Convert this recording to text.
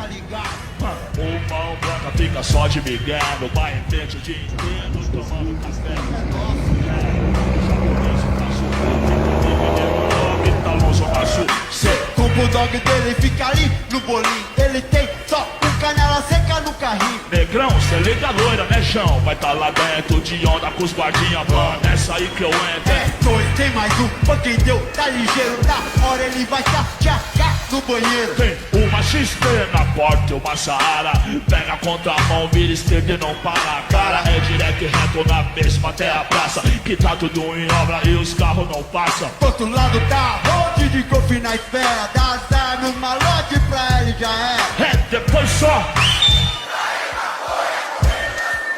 tá ligado? O mão branca fica só de migué, meu pai em frente o dia inteiro, tomando café. Com o bulldog dele fica ali no bolinho. Ele tem só um canela seca no carrinho. Negrão, cê liga loira, né, João? Vai tá lá dentro de onda com os guardinha, mano. Essa aí que eu entro. É dois, tem mais um, pra quem deu, tá ligeiro. Na hora ele vai tchacar no banheiro. Tem uma XP na porta e uma Saara. Pega a contramão, vira esquerda e não para. Cara, é direto e reto na mesma até a praça. Que tá tudo em obra e os carros não passam. Do outro lado tá rote de golfe na esfera. Das armas, malote pra ele já é. É, depois só